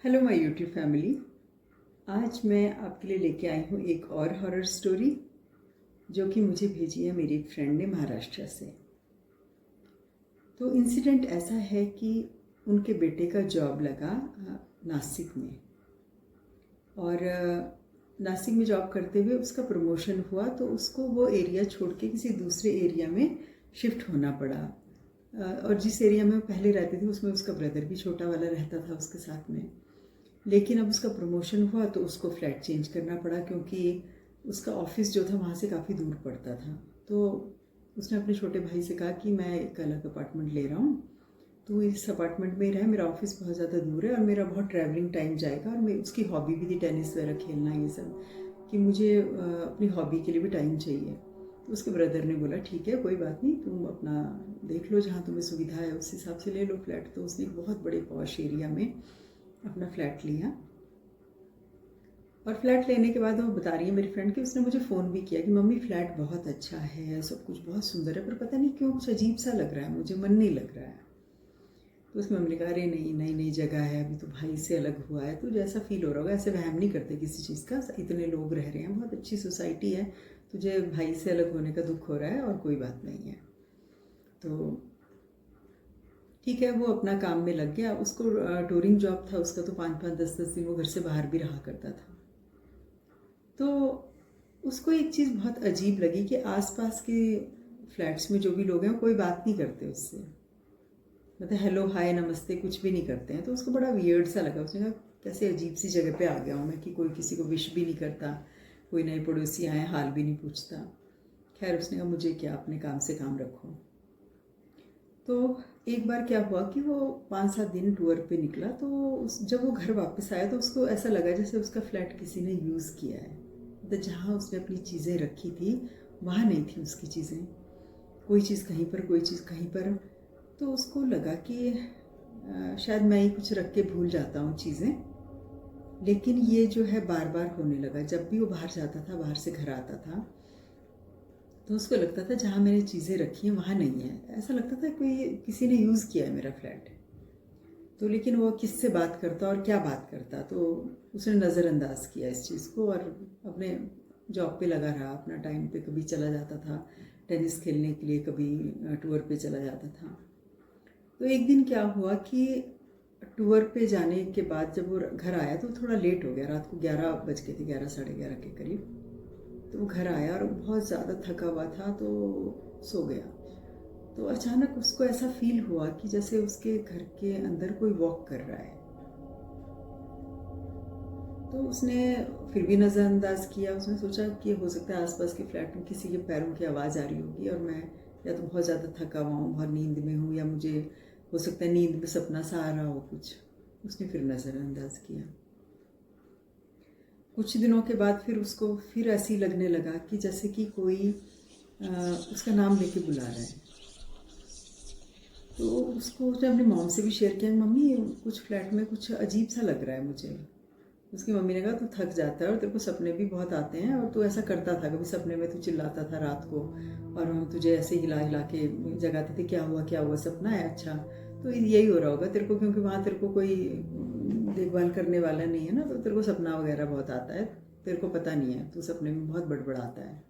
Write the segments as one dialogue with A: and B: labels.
A: Hello my YouTube family. आज मैं आपके लिए लेके आई हूँ एक और हॉरर स्टोरी जो कि मुझे भेजी है मेरी एक फ्रेंड ने महाराष्ट्र से। तो इंसिडेंट ऐसा है कि उनके बेटे का जॉब लगा नासिक में, और नासिक में जॉब करते हुए उसका प्रमोशन हुआ तो उसको वो एरिया छोड़ के किसी दूसरे एरिया में शिफ्ट होना पड़ा। और जिस एरिया में वो पहले रहते थे उसमें उसका ब्रदर भी छोटा वाला रहता था उसके साथ में। लेकिन अब उसका प्रमोशन हुआ तो उसको फ्लैट चेंज करना पड़ा, क्योंकि उसका ऑफिस जो था वहाँ से काफ़ी दूर पड़ता था। तो उसने अपने छोटे भाई से कहा कि मैं एक अलग अपार्टमेंट ले रहा हूँ, तो इस अपार्टमेंट में ही रहे, मेरा ऑफिस बहुत ज़्यादा दूर है और मेरा बहुत ट्रैवलिंग टाइम जाएगा। और मैं उसकी हॉबी भी थी टेनिस वगैरह खेलना, ये सब, कि मुझे अपनी हॉबी के लिए भी टाइम चाहिए। तो उसके ब्रदर ने बोला ठीक है कोई बात नहीं, तुम अपना देख लो, जहाँ तुम्हें सुविधा है उस हिसाब से ले लो फ्लैट। तो उसने एक बहुत बड़े पॉश एरिया में अपना फ्लैट लिया। और फ्लैट लेने के बाद वो बता रही है मेरी फ्रेंड कि उसने मुझे फ़ोन भी किया कि मम्मी फ्लैट बहुत अच्छा है, सब कुछ बहुत सुंदर है, पर पता नहीं क्यों कुछ अजीब सा लग रहा है, मुझे मन नहीं लग रहा है। तो उसकी मम्मी ने कहा अरे नहीं, नई नई जगह है, अभी तो भाई से अलग हुआ है, तुझे ऐसा फील हो रहा होगा, ऐसे वहम नहीं करते किसी चीज़ का, इतने लोग रह रहे हैं, बहुत अच्छी सोसाइटी है, तुझे भाई से अलग होने का दुख हो रहा है और कोई बात नहीं है। तो ठीक है, वो अपना काम में लग गया। उसको टूरिंग जॉब था उसका, तो 5-5 10-10 दिन वो घर से बाहर भी रहा करता था। तो उसको एक चीज़ बहुत अजीब लगी कि आसपास के फ्लैट्स में जो भी लोग हैं कोई बात नहीं करते उससे, मतलब हेलो हाय नमस्ते कुछ भी नहीं करते हैं। तो उसको बड़ा वियर्ड सा लगा। उसने कहा कैसे अजीब सी जगह पे आ गया हूँ मैं कि कोई किसी को विश भी नहीं करता, कोई नए पड़ोसी आए हाल भी नहीं पूछता। खैर उसने कहा मुझे क्या, अपने काम से काम रखो। तो एक बार क्या हुआ कि वो 5-7 दिन टूर पे निकला, तो जब वो घर वापस आया तो उसको ऐसा लगा जैसे उसका फ्लैट किसी ने यूज़ किया है। मतलब जहाँ उसने अपनी चीज़ें रखी थी वहाँ नहीं थी उसकी चीज़ें, कोई चीज़ कहीं पर, कोई चीज़ कहीं पर। तो उसको लगा कि शायद मैं ही कुछ रख के भूल जाता हूँ चीज़ें। लेकिन ये जो है बार बार होने लगा, जब भी वो बाहर जाता था, बाहर से घर आता था, तो उसको लगता था जहाँ मैंने चीज़ें रखी हैं वहाँ नहीं है। ऐसा लगता था कोई किसी ने यूज़ किया है मेरा फ्लैट। तो लेकिन वो किससे बात करता और क्या बात करता, तो उसने नज़रअंदाज किया इस चीज़ को और अपने जॉब पे लगा रहा, अपना टाइम पे कभी चला जाता था टेनिस खेलने के लिए, कभी टूर पे चला जाता था। तो एक दिन क्या हुआ कि टूर पे जाने के बाद जब वो घर आया तो थोड़ा लेट हो गया, रात को 11 बज गए थे, 11 साढ़े 11 के करीब। तो वो घर आया और बहुत ज़्यादा थका हुआ था तो सो गया। तो अचानक उसको ऐसा फील हुआ कि जैसे उसके घर के अंदर कोई वॉक कर रहा है। तो उसने फिर भी नज़रअंदाज किया। उसने सोचा कि हो सकता है आसपास के फ्लैट में किसी के पैरों की आवाज़ आ रही होगी और मैं या तो बहुत ज़्यादा थका हुआ हूँ, बहुत नींद में हूँ, या मुझे हो सकता है नींद में सपना सा आ रहा हो कुछ। उसने फिर नज़रअंदाज किया। कुछ दिनों के बाद फिर उसको फिर ऐसी लगने लगा कि जैसे कि कोई उसका नाम लेके बुला रहा है। तो उसको उसने अपनी मॉम से भी शेयर किया, मम्मी कुछ फ्लैट में कुछ अजीब सा लग रहा है मुझे। उसकी मम्मी ने कहा तू थक जाता है और तेरे को सपने भी बहुत आते हैं, और तू ऐसा करता था, कभी सपने में तू चिल्लाता था रात को और हम तुझे ऐसे हिला हिला के जगाते थे, क्या हुआ सपना है, अच्छा तो यही हो रहा होगा तेरे को, क्योंकि वहाँ तेरे को कोई देखभाल करने वाला नहीं है ना, तो तेरे को सपना वगैरह बहुत आता है, तेरे को पता नहीं है, तू सपने में बहुत बड़बड़ाता है।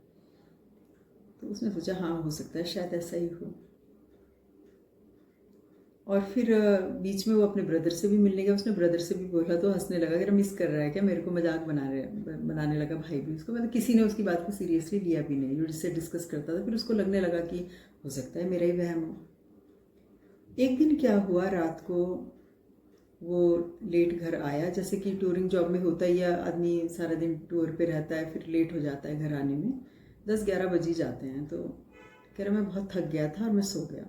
A: तो उसने सोचा हाँ हो सकता है शायद ऐसा ही हो। और फिर बीच में वो अपने ब्रदर से भी मिलने गया। उसने ब्रदर से भी बोला तो हंसने लगा कि मिस कर रहा है क्या मेरे को, मजाक बनाने लगा भाई भी उसको। मतलब किसी ने उसकी बात को सीरियसली लिया भी नहीं, जो जिससे डिस्कस करता था। फिर उसको लगने लगा कि हो सकता है मेरा ही वहम हो। एक दिन क्या हुआ, रात को वो लेट घर आया, जैसे कि टूरिंग जॉब में होता ही है, आदमी सारा दिन टूर पे रहता है, फिर लेट हो जाता है घर आने में, 10-11 बज ही जाते हैं। तो कह रहा मैं बहुत थक गया था और मैं सो गया।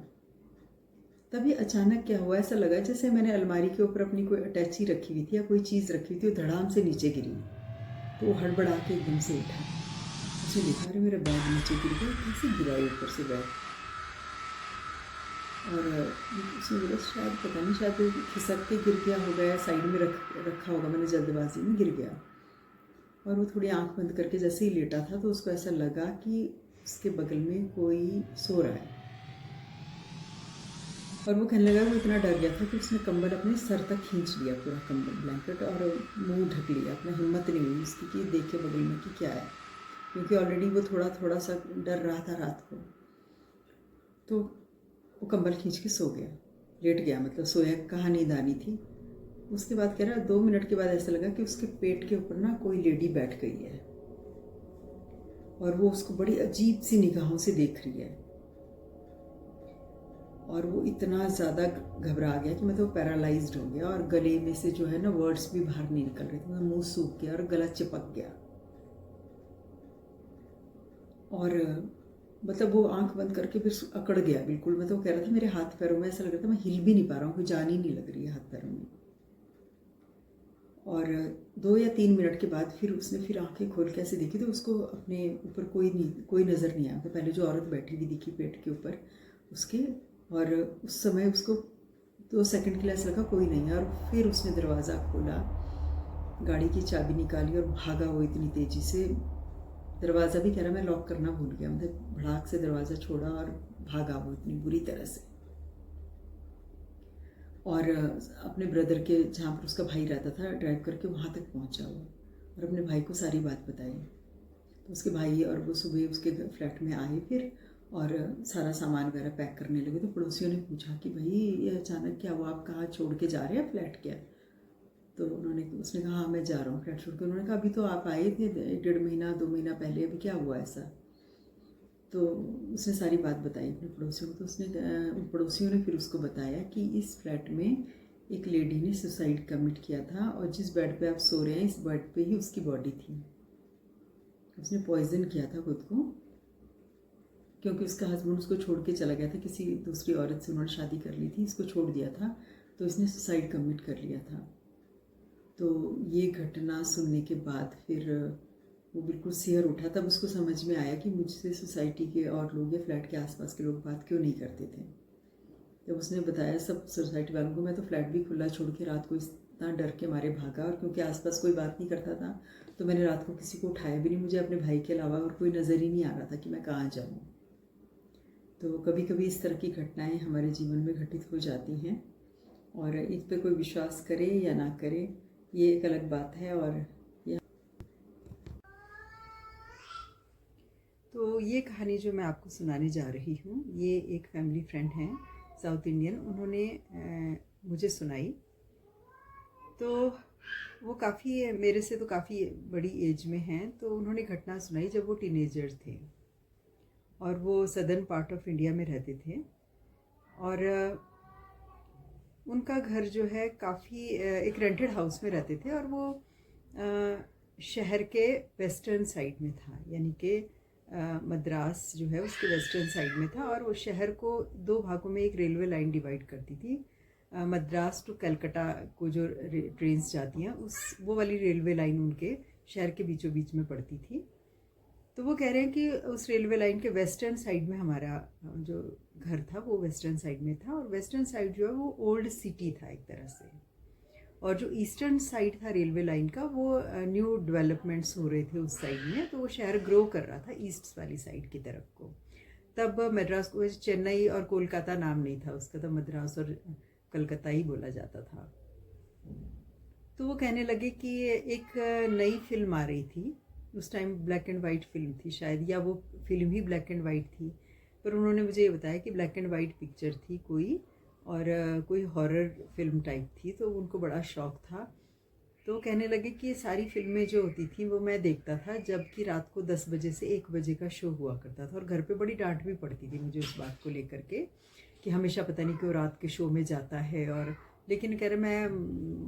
A: तभी अचानक क्या हुआ, ऐसा लगा जैसे मैंने अलमारी के ऊपर अपनी कोई अटैची रखी हुई थी या कोई चीज़ रखी हुई थी, वो धड़ाम से नीचे गिरी। तो वो हड़बड़ा के एकदम से उठा। उसने देखा अरे मेरा बैग नीचे गिर गया, कैसे गिरा है ऊपर से बैग। और उसने बोला शायद पता नहीं, शायद खिसक के गिर गया होगा या साइड में रखा होगा, मैंने जल्दबाजी में गिर गया। और वो थोड़ी आंख बंद करके जैसे ही लेटा था तो उसको ऐसा लगा कि उसके बगल में कोई सो रहा है। और वो कहने लगा वो इतना डर गया था कि उसने कंबल अपने सर तक खींच लिया, पूरा कंबल ब्लैंकेट, और मुंह ढक लिया। अपना हिम्मत नहीं हुई उसकी कि देखे बगल में कि क्या है, क्योंकि ऑलरेडी वो थोड़ा थोड़ा सा डर रहा था रात को। तो वो कंबल खींच के सो गया, लेट गया, मतलब सोया, कहाँ नींद आनी थी। उसके बाद कह रहा 2 मिनट के बाद ऐसा लगा कि उसके पेट के ऊपर ना कोई लेडी बैठ गई है और वो उसको बड़ी अजीब सी निगाहों से देख रही है। और वो इतना ज़्यादा घबरा गया कि मतलब पैरालाइज्ड हो गया, और गले में से जो है ना वर्ड्स भी बाहर नहीं निकल रहे थे, मतलब मुंह सूख गया और गला चिपक गया। और मतलब वो आंख बंद करके फिर अकड़ गया बिल्कुल। मतलब वो कह रहा था मेरे हाथ पैरों में ऐसा लग रहा था मैं हिल भी नहीं पा रहा हूँ, कोई जान ही नहीं लग रही है हाथ पैरों में। और 2 या 3 मिनट के बाद फिर उसने फिर आंखें खोल के ऐसे देखी तो उसको अपने ऊपर कोई नज़र नहीं आया। तो पहले जो औरत बैठी हुई दिखी पेट के ऊपर उसके, और उस समय उसको 2 सेकंड के लिए ऐसा लगा कोई नहीं है। और फिर उसने दरवाज़ा खोला, गाड़ी की चाबी निकाली और भागा वो इतनी तेज़ी से। दरवाज़ा भी कह रहा मैं लॉक करना भूल गया, मतलब भड़ाक से दरवाज़ा छोड़ा और भागा वो इतनी बुरी तरह से। और अपने ब्रदर के जहाँ पर उसका भाई रहता था ड्राइव करके वहाँ तक पहुँचा वो, और अपने भाई को सारी बात बताई। तो उसके भाई और वो सुबह उसके फ्लैट में आए फिर, और सारा सामान वगैरह पैक करने लगे। तो पड़ोसियों ने पूछा कि भाई ये अचानक क्या वो आप कहाँ छोड़ के जा रहे हैं फ्लैट क्या? तो उसने कहा हाँ मैं जा रहा हूँ फ्लैट छोड़ के। उन्होंने कहा अभी तो आप आए थे 1.5 महीना 2 महीना पहले, अभी क्या हुआ ऐसा? तो उसने सारी बात बताई अपने पड़ोसियों को। तो उसने पड़ोसियों ने फिर उसको बताया कि इस फ्लैट में एक लेडी ने सुसाइड कमिट किया था, और जिस बेड पे आप सो रहे हैं इस बेड पे ही उसकी बॉडी थी। उसने पॉइजन किया था खुद को, क्योंकि उसका हस्बैंड उसको छोड़ के चला गया था, किसी दूसरी औरत से उन्होंने शादी कर ली थी, इसको छोड़ दिया था, तो इसने सुसाइड कमिट कर लिया था। तो ये घटना सुनने के बाद फिर वो बिल्कुल सिहर उठा। तब उसको समझ में आया कि मुझसे सोसाइटी के और लोग या फ्लैट के आसपास के लोग बात क्यों नहीं करते थे। जब उसने बताया सब सोसाइटी वालों को, मैं तो फ्लैट भी खुला छोड़ के रात को इतना डर के मारे भागा, और क्योंकि आसपास कोई बात नहीं करता था तो मैंने रात को किसी को उठाया भी नहीं, मुझे अपने भाई के अलावा और कोई नज़र ही नहीं आ रहा था कि मैं कहाँ जाऊँ। तो कभी कभी इस तरह की घटनाएं हमारे जीवन में घटित हो जाती हैं, और इस पर कोई विश्वास करे या ना करे ये एक अलग बात है। और तो ये कहानी जो मैं आपको सुनाने जा रही हूँ, ये एक फैमिली फ्रेंड हैं साउथ इंडियन, उन्होंने मुझे सुनाई। तो वो काफ़ी मेरे से तो काफ़ी बड़ी एज में हैं। तो उन्होंने घटना सुनाई जब वो टीनेजर थे, और वो सदर्न पार्ट ऑफ इंडिया में रहते थे। और उनका घर जो है काफ़ी एक रेंटेड हाउस में रहते थे, और वो शहर के वेस्टर्न साइड में था, यानी कि मद्रास जो है उसके वेस्टर्न साइड में था। और वो शहर को 2 भागों में एक रेलवे लाइन डिवाइड करती थी। मद्रास टू कलकत्ता को जो ट्रेन्स जाती हैं वो वाली रेलवे लाइन उनके शहर के बीचों बीच में पड़ती थी। तो वो कह रहे हैं कि उस रेलवे लाइन के वेस्टर्न साइड में हमारा जो घर था वो वेस्टर्न साइड में था, और वेस्टर्न साइड जो है वो ओल्ड सिटी था एक तरह से। और जो ईस्टर्न साइड था रेलवे लाइन का वो न्यू डेवलपमेंट्स हो रहे थे उस साइड में, तो वो शहर ग्रो कर रहा था ईस्ट वाली साइड की तरफ को। तब मद्रास को चेन्नई और कोलकाता नाम नहीं था उसका, तब मद्रास और कलकत्ता ही बोला जाता था। तो वो कहने लगे कि एक नई फिल्म आ रही थी उस time, black and white film थी शायद, या वो film he black and white थी, पर उन्होंने मुझे ये बताया कि ब्लैक एंड वाइट पिक्चर थी कोई, और कोई हॉरर फिल्म टाइप थी। तो उनको बड़ा शौक था। तो कहने लगे कि ये सारी फिल्में जो होती थी वो मैं देखता था जबकि रात को 10 बजे से 1 बजे का शो हुआ करता था, और घर पे बड़ी डांट भी पड़ती थी मुझे उस बात को लेकर के कि हमेशा पता नहीं क्यों रात के शो में जाता है। और लेकिन कह रहे मैं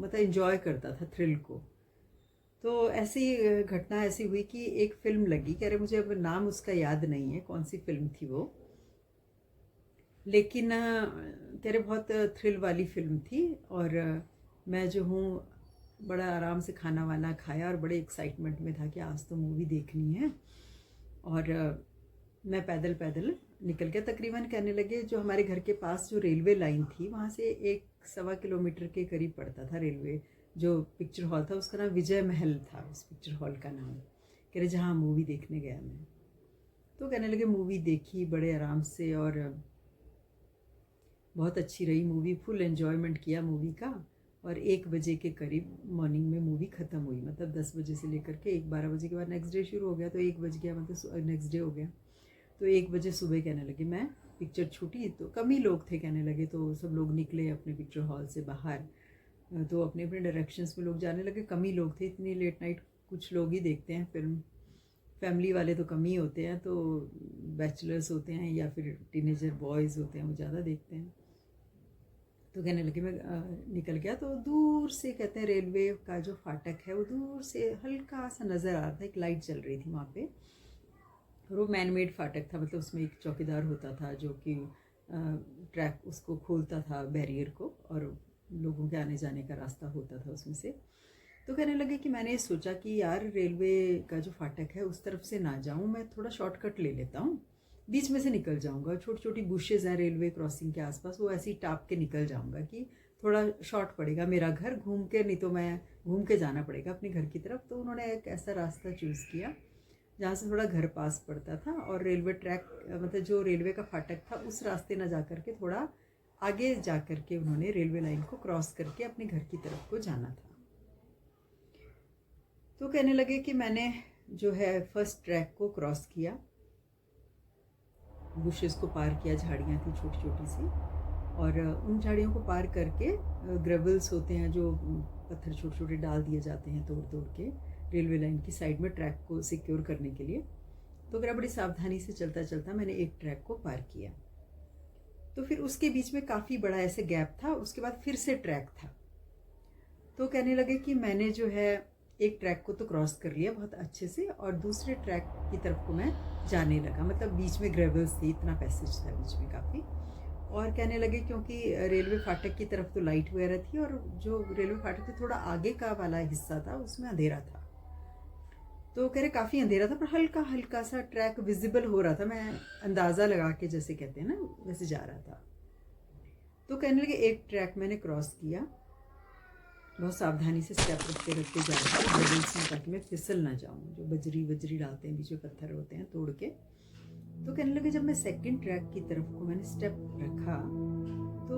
A: मतलब इन्जॉय करता था थ्रिल को। तो ऐसी घटना ऐसी हुई कि एक फ़िल्म लगी, कह रहे मुझे अब नाम उसका याद नहीं है कौन सी फ़िल्म थी वो, लेकिन कह रहे बहुत थ्रिल वाली फ़िल्म थी। और मैं जो हूँ बड़ा आराम से खाना वाना खाया और बड़े एक्साइटमेंट में था कि आज तो मूवी देखनी है। और मैं पैदल पैदल निकल गया। तकरीबन कहने लगे जो हमारे घर के पास जो रेलवे लाइन थी वहाँ से 1-1.25 किलोमीटर के करीब पड़ता था रेलवे, जो पिक्चर हॉल था उसका नाम विजय महल था, उस पिक्चर हॉल का नाम। कह रहे जहाँ मूवी देखने गया मैं। तो कहने लगे मूवी देखी बड़े आराम से, और बहुत अच्छी रही मूवी, फुल एन्जॉयमेंट किया मूवी का। और 1 बजे के करीब मॉर्निंग में मूवी ख़त्म हुई, मतलब 10 बजे से लेकर के 12 बजे के बाद नेक्स्ट डे शुरू हो गया, तो 1 बज गया, मतलब नेक्स्ट डे हो गया। तो 1 बजे सुबह कहने लगे मैं पिक्चर छूटी, तो कम ही लोग थे कहने लगे, तो सब लोग निकले अपने पिक्चर हॉल से बाहर, तो अपने अपने डायरेक्शंस में लोग जाने लगे। कम ही लोग थे, इतनी लेट नाइट कुछ लोग ही देखते हैं फिल्म, फैमिली वाले तो कम ही होते हैं, तो बैचलर्स होते हैं या फिर टीनेजर बॉयज़ होते हैं वो ज़्यादा देखते हैं। तो कहने लगे मैं निकल गया, तो दूर से कहते हैं रेलवे का जो फाटक है वो दूर से हल्का सा नज़र आ रहा था, एक लाइट चल रही थी वहाँ पे। और वो मैन मेड फाटक था, मतलब उसमें एक चौकीदार होता था जो कि ट्रैक उसको खोलता था, बैरियर को, और लोगों के आने जाने का रास्ता होता था उसमें से। तो कहने लगे कि मैंने सोचा कि यार रेलवे का जो फाटक है उस तरफ से ना जाऊं, मैं थोड़ा शॉर्टकट ले लेता हूँ, बीच में से निकल जाऊंगा। छोटी छोटी बुशेज़ हैं रेलवे क्रॉसिंग के आसपास, वो ऐसे ही टाप के निकल जाऊंगा कि थोड़ा शॉर्ट पड़ेगा मेरा घर घूम के, नहीं तो मैं घूम के जाना पड़ेगा अपने घर की तरफ। तो उन्होंने एक ऐसा रास्ता चूज़ किया जहाँ से थोड़ा घर पास पड़ता था, और रेलवे ट्रैक मतलब जो रेलवे का फाटक था उस रास्ते ना जा कर के थोड़ा आगे जा कर के उन्होंने रेलवे लाइन को क्रॉस करके अपने घर की तरफ को जाना था। तो कहने लगे कि मैंने जो है फर्स्ट ट्रैक को क्रॉस किया, बुशेस को पार किया, झाड़ियाँ थी छोटी छोटी सी, और उन झाड़ियों को पार करके ग्रेवल्स होते हैं जो पत्थर छोटे छोटे डाल दिए जाते हैं तोड़ तोड़ के रेलवे लाइन की साइड में ट्रैक को सिक्योर करने के लिए। तो मेरा बड़ी सावधानी से चलता चलता मैंने एक ट्रैक को पार किया। तो फिर उसके बीच में काफ़ी बड़ा ऐसे गैप था, उसके बाद फिर से ट्रैक था। तो कहने लगे कि मैंने जो है एक ट्रैक को तो क्रॉस कर लिया बहुत अच्छे से, और दूसरे ट्रैक की तरफ को मैं जाने लगा, मतलब बीच में ग्रेवल्स थी, इतना पैसेज था बीच में काफ़ी। और कहने लगे क्योंकि रेलवे फाटक की तरफ तो लाइट वगैरह थी, और जो रेलवे फाटक से थोड़ा आगे का वाला हिस्सा था उसमें अंधेरा था। तो कह रहे काफ़ी अंधेरा था, पर हल्का हल्का सा ट्रैक विजिबल हो रहा था, मैं अंदाज़ा लगा के जैसे कहते हैं ना वैसे जा रहा था। तो कहने लगे एक ट्रैक मैंने क्रॉस किया, बहुत सावधानी से स्टेप रखते जा रहा था ग्रेवल्स में, ताकि मैं फिसल ना जाऊँ, जो बजरी वजरी डालते हैं बीच में पत्थर होते हैं तोड़ के। तो कहने लगे जब मैं सेकंड ट्रैक की तरफ को मैंने स्टेप रखा, तो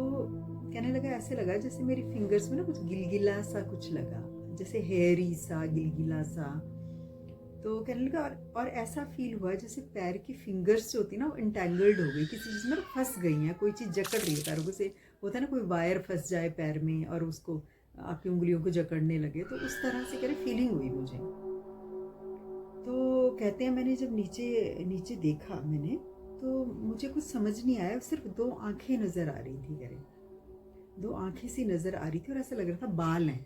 A: कहने लगा ऐसे लगा जैसे मेरी फिंगर्स में ना कुछ गिलगिला सा कुछ लगा, जैसे हेयरी सा गिलगिला सा। तो कहने लगा और ऐसा फील हुआ जैसे पैर की फिंगर्स जो होती है ना वो इंटेंगल्ड हो गई, किसी चीज़ में फंस गई हैं, कोई चीज़ जकड़ रही है पैरों को, से होता है ना कोई वायर फंस जाए पैर में और उसको आपकी उंगलियों को जकड़ने लगे, तो उस तरह से कह रहे फीलिंग हुई मुझे। तो कहते हैं मैंने जब नीचे नीचे देखा मैंने, तो मुझे कुछ समझ नहीं आया, सिर्फ 2 आंखें नज़र आ रही थी, कह रहे 2 आंखें सी नज़र आ रही थी, और ऐसा लग रहा था बाल हैं,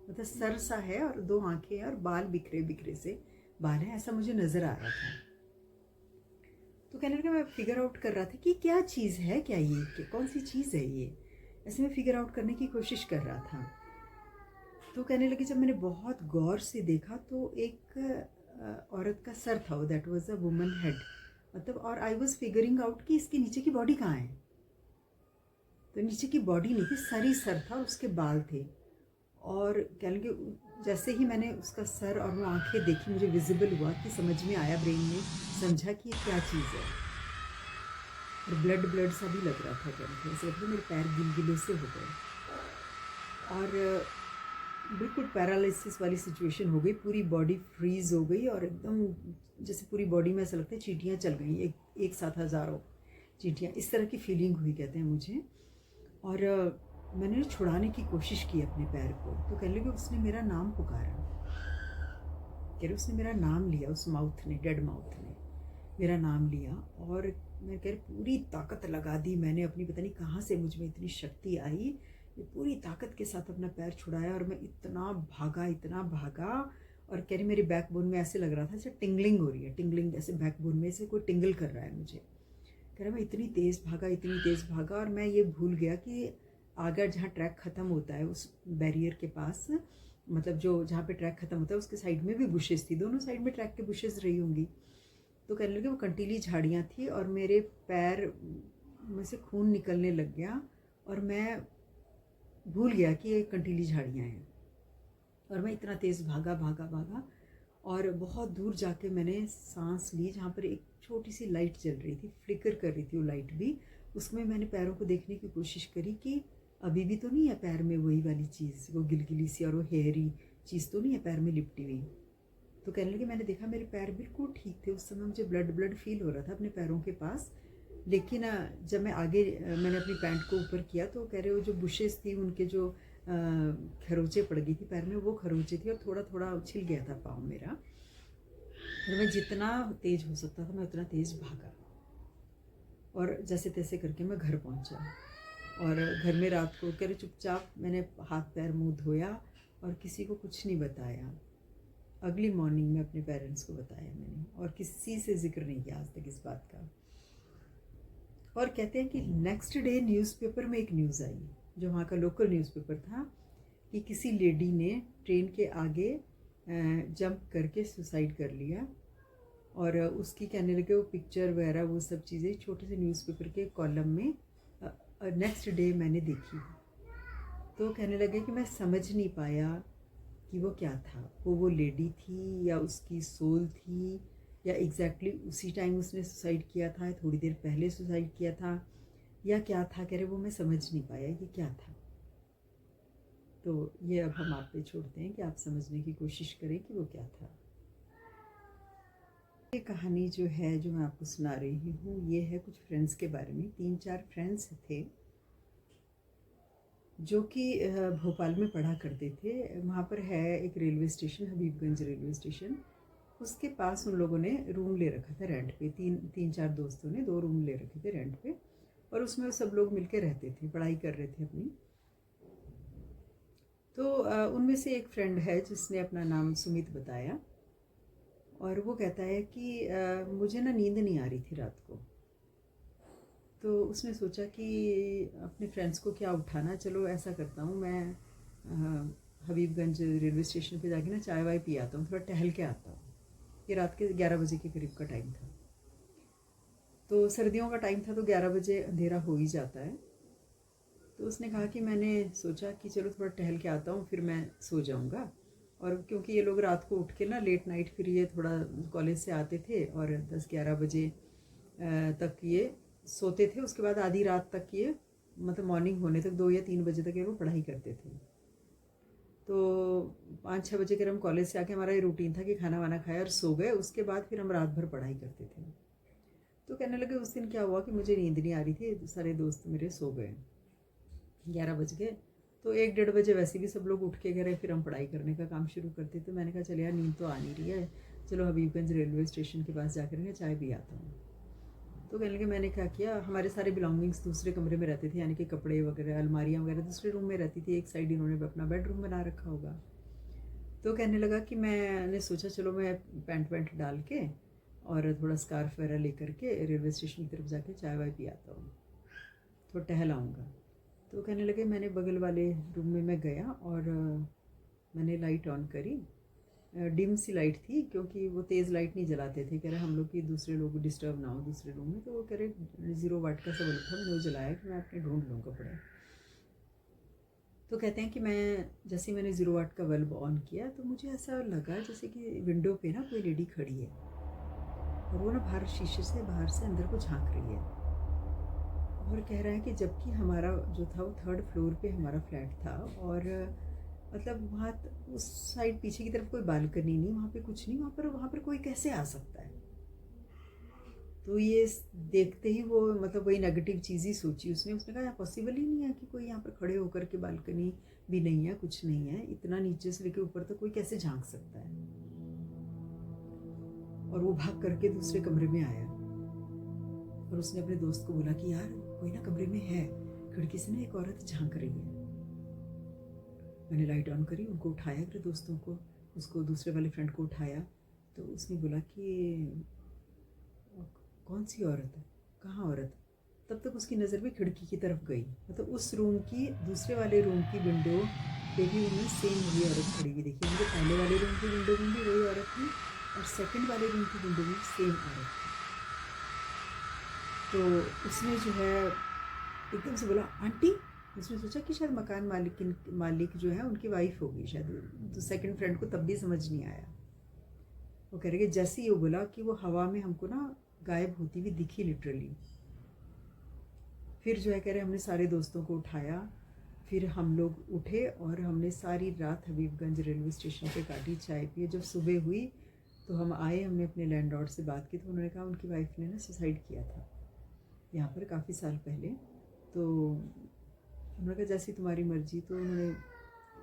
A: मतलब सर सा है और 2 आंखें हैं और बाल बिखरे बिखरे से बाल हैं, ऐसा मुझे नज़र आ रहा था। तो कहने लगा मैं फिगर आउट कर रहा था कि क्या चीज़ है, क्या ये कौन सी चीज़ है ये, ऐसे मैं फिगर आउट करने की कोशिश कर रहा था। तो कहने लगे जब मैंने बहुत गौर से देखा तो एक औरत का सर था, that was a woman head, मतलब, और आई वाज फिगरिंग आउट कि इसके नीचे की बॉडी कहाँ है। तो नीचे की बॉडी नहीं थी, सर ही सर था, उसके बाल थे। और कहने लगे जैसे ही मैंने उसका सर और वो आंखें देखी, मुझे विजिबल हुआ कि समझ में आया, ब्रेन में समझा कि ये क्या चीज़ है। और ब्लड ब्लड सा भी लग रहा था, कहने ऐसे लगता मेरे पैर गिलगिले से हो गए, और बिल्कुल पैरालिसिस वाली सिचुएशन हो गई, पूरी बॉडी फ्रीज हो गई, और एकदम जैसे पूरी बॉडी में ऐसा लगता है चींटियाँ चल गई, एक साथ हज़ारों चींटियाँ, इस तरह की फीलिंग हुई कहते हैं मुझे। और मैंने छुड़ाने की कोशिश की अपने पैर को, तो कहने लगे उसने मेरा नाम पुकारा, कह रहे उसने मेरा नाम लिया, उस माउथ ने, डेड माउथ ने मेरा नाम लिया, और मैं कह रही पूरी ताकत लगा दी मैंने अपनी, पता नहीं कहाँ से मुझ में इतनी शक्ति आई, पूरी ताकत के साथ अपना पैर छुड़ाया, और मैं इतना भागा, और कह रही मेरे बैकबोन में ऐसे लग रहा था जैसे टिंगलिंग हो रही है, टिंगलिंग जैसे बैकबोन में से कोई टिंगल कर रहा है मुझे। कह रहा मैं इतनी तेज़ भागा, और मैं ये भूल गया कि आगे जहाँ ट्रैक ख़त्म होता है उस बैरियर के पास, मतलब जो जहाँ पे ट्रैक ख़त्म होता है उसके साइड में भी बुशेस थी, दोनों साइड में ट्रैक के बुशेस रही होंगी। तो कहने लगे वो कंटीली झाड़ियाँ थी, और मेरे पैर में से खून निकलने लग गया, और मैं भूल गया कि ये कंटीली झाड़ियाँ हैं, और मैं इतना तेज़ भागा, और बहुत दूर जाके मैंने सांस ली, जहाँ पर एक छोटी सी लाइट जल रही थी, फ्लिकर कर रही थी वो लाइट भी, उसमें मैंने पैरों को देखने की कोशिश करी कि अभी भी तो नहीं है पैर में वही वाली चीज़, वो गिलगिली सी और वो हेयरी चीज़ तो नहीं है पैर में लिपटी हुई। तो कहने लगे मैंने देखा मेरे पैर बिल्कुल ठीक थे, उस समय मुझे ब्लड ब्लड फील हो रहा था अपने पैरों के पास। लेकिन जब मैं आगे मैंने अपनी पैंट को ऊपर किया तो कह रहे वो जो बुशेस थी उनके जो खरोचे पड़ गई थी पैर में, वो खरोचे थी और थोड़ा थोड़ा उछल गया था पाँव मेरा। और मैं जितना तेज़ हो सकता था मैं उतना तेज़ भागा और जैसे तैसे करके मैं घर पहुंचा। और घर में रात को कह रहे चुपचाप मैंने हाथ पैर मुंह धोया और किसी को कुछ नहीं बताया। अगली मॉर्निंग में अपने पेरेंट्स को बताया मैंने और किसी से जिक्र नहीं किया आज तक इस बात का। और कहते हैं कि नेक्स्ट डे न्यूज़पेपर में एक न्यूज़ आई, जो वहाँ का लोकल न्यूज़पेपर था, कि किसी लेडी ने ट्रेन के आगे जंप करके सुसाइड कर लिया। और उसकी कहने लगे वो पिक्चर वगैरह वो सब चीज़ें छोटे से न्यूज़पेपर के कॉलम में नेक्स्ट डे मैंने देखी। तो कहने लगे कि मैं समझ नहीं पाया कि वो क्या था, वो लेडी थी या उसकी सोल थी या एग्जैक्टली उसी टाइम उसने सुसाइड किया था, थोड़ी देर पहले सुसाइड किया था, या क्या था। कह रहे वो मैं समझ नहीं पाया ये क्या था। तो ये अब हम आप पे छोड़ते हैं कि आप समझने की कोशिश करें कि वो क्या था। ये कहानी जो है जो मैं आपको सुना रही हूँ ये है कुछ फ्रेंड्स के बारे में। 3-4 फ्रेंड्स थे जो कि भोपाल में पढ़ा करते थे। वहाँ पर है एक railway station, Habibganj railway station, उसके पास उन लोगों ने रूम ले रखा था रेंट पे। तीन चार दोस्तों ने 2 रूम ले रखे थे रेंट पे और उसमें वो सब लोग मिलके रहते थे, पढ़ाई कर रहे थे अपनी। तो उनमें से एक फ्रेंड है जिसने अपना नाम सुमित बताया और वो कहता है कि मुझे ना नींद नहीं आ रही थी रात को। तो उसने सोचा कि अपने फ्रेंड्स को क्या उठाना, चलो ऐसा करता हूँ मैं हबीबगंज रेलवे स्टेशन पे जाके ना चाय वाय पी आता हूँ, थोड़ा टहल के आता हूँ। ये रात के 11 बजे के करीब का टाइम था। तो सर्दियों का टाइम था तो 11 बजे अंधेरा हो ही जाता है। तो उसने कहा कि मैंने सोचा कि चलो थोड़ा टहल के आता हूँ फिर मैं सो जाऊँगा। और क्योंकि ये लोग रात को उठ के ना लेट नाइट फिर ये थोड़ा कॉलेज से आते थे और 10-11 बजे तक ये सोते थे, उसके बाद आधी रात तक ये मतलब मॉर्निंग होने तक 2 या 3 बजे तक ये वो पढ़ाई करते थे। तो 5-6 बजे के हम कॉलेज से आके हमारा ये रूटीन था कि खाना वाना खाया और सो गए, उसके बाद फिर हम रात भर पढ़ाई करते थे। तो कहने लगे उस दिन क्या हुआ कि मुझे नींद नहीं आ रही थी, सारे दोस्त मेरे सो गए, 11 बज गए। तो 1-1:30 बजे वैसे भी सब लोग उठ के गए, फिर हम पढ़ाई करने का काम शुरू करते। तो मैंने कहा चले यार नींद तो आ नहीं रही है, चलो हबीबगंज रेलवे स्टेशन के पास जाकर मैं चाय पी आता हूँ। तो कहने लगे मैंने क्या किया, हमारे सारे बिलोंगिंग्स दूसरे कमरे में रहते थे, यानी कि कपड़े वगैरह अलमारियाँ वगैरह दूसरे रूम में रहती थी, एक साइड इन्होंने अपना बेडरूम बना रखा होगा। तो कहने लगा कि मैंने सोचा चलो मैं पैंट वैंट डाल के और थोड़ा स्कार्फ वगैरह लेकर के रेलवे स्टेशन की तरफ जाके चाय वाय पी आता हूँ, थोड़ा टहल आऊँगा। तो कहने लगे मैंने बगल वाले रूम में मैं गया और मैंने लाइट ऑन करी। डिम सी लाइट थी क्योंकि वो तेज़ लाइट नहीं जलाते थे, कह रहे हम लोग कि दूसरे लोग डिस्टर्ब ना हो दूसरे रूम में। तो वो कह रहे 0 वाट का सा बल्ब था, मैंने वो जलाया कि मैं अपने ढूंढ लूँ कपड़े। तो कहते हैं कि मैं जैसे मैंने 0 वाट का बल्ब ऑन किया तो मुझे ऐसा लगा जैसे कि विंडो पे ना कोई लेडी खड़ी है और वो ना बाहर शीशे से बाहर से अंदर को झांक रही है। और कह रहा है कि जबकि हमारा जो था वो 3rd फ्लोर पे हमारा फ्लैट था और मतलब वहाँ उस साइड पीछे की तरफ कोई बालकनी नहीं, वहाँ पे कुछ नहीं, वहाँ पर कोई कैसे आ सकता है। तो ये देखते ही वो मतलब वही नेगेटिव चीज़ ही सोची उसने कहा पॉसिबल ही नहीं है कि कोई यहाँ पर खड़े होकर के, बालकनी भी नहीं है कुछ नहीं है, इतना नीचे से लेके ऊपर तक कोई कैसे झांक सकता है। और वो भाग करके दूसरे कमरे में आया और उसने अपने दोस्त को बोला कि यार कोई ना कमरे में है, खिड़की से ना एक औरत झांक रही है। मैंने लाइट ऑन करी, उनको उठाया, अपने दोस्तों को, उसको दूसरे वाले फ्रेंड को उठाया। तो उसने बोला कि कौन सी औरत है, कहाँ औरत। तब तक उसकी नज़र भी खिड़की की तरफ गई, मतलब उस रूम की दूसरे वाले रूम की विंडो पे भी उन्हें सेम वही औरत खड़ी हुई देखी। उनके पहले वाले रूम की विंडो में भी वही औरत थी और सेकंड वाले रूम की विंडो में सेम औरत थी। तो उसने जो है एकदम से बोला आंटी। उसने सोचा कि शायद मकान मालिक जो है उनकी वाइफ होगी शायद। तो सेकंड फ्रेंड को तब भी समझ नहीं आया। वो कह रहे कि जैसे ही वो बोला कि वो हवा में हमको ना गायब होती हुई दिखी लिटरली। फिर जो है कह रहे हमने सारे दोस्तों को उठाया, फिर हम लोग उठे और हमने सारी रात हबीबगंज रेलवे स्टेशन पे काटी, चाय पिए। जब सुबह हुई तो हम आए, हमने अपने लैंडलॉर्ड से बात की तो उन्होंने कहा उनकी वाइफ ने ना सुसाइड किया था यहाँ पर काफ़ी साल पहले। तो उन्होंने कहा जैसी तुम्हारी मर्जी, तो उन्होंने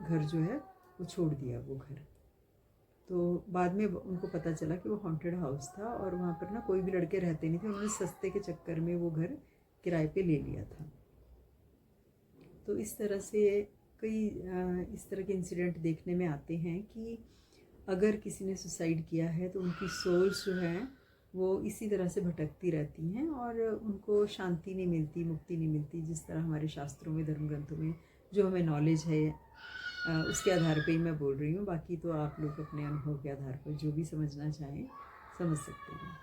A: घर जो है वो छोड़ दिया वो घर। तो बाद में उनको पता चला कि वो हॉन्टेड हाउस था और वहाँ पर ना कोई भी लड़के रहते नहीं थे, उन्होंने सस्ते के चक्कर में वो घर किराए पे ले लिया था। तो इस तरह से कई इस तरह के इंसिडेंट देखने में आते हैं कि अगर किसी ने सुसाइड किया है तो उनकी सोल्स जो है वो इसी तरह से भटकती रहती हैं और उनको शांति नहीं मिलती, मुक्ति नहीं मिलती, जिस तरह हमारे शास्त्रों में, धर्म ग्रंथों में जो हमें नॉलेज है उसके आधार पे ही मैं बोल रही हूँ। बाकी तो आप लोग अपने अनुभव के आधार पर जो भी समझना चाहें समझ सकते हैं।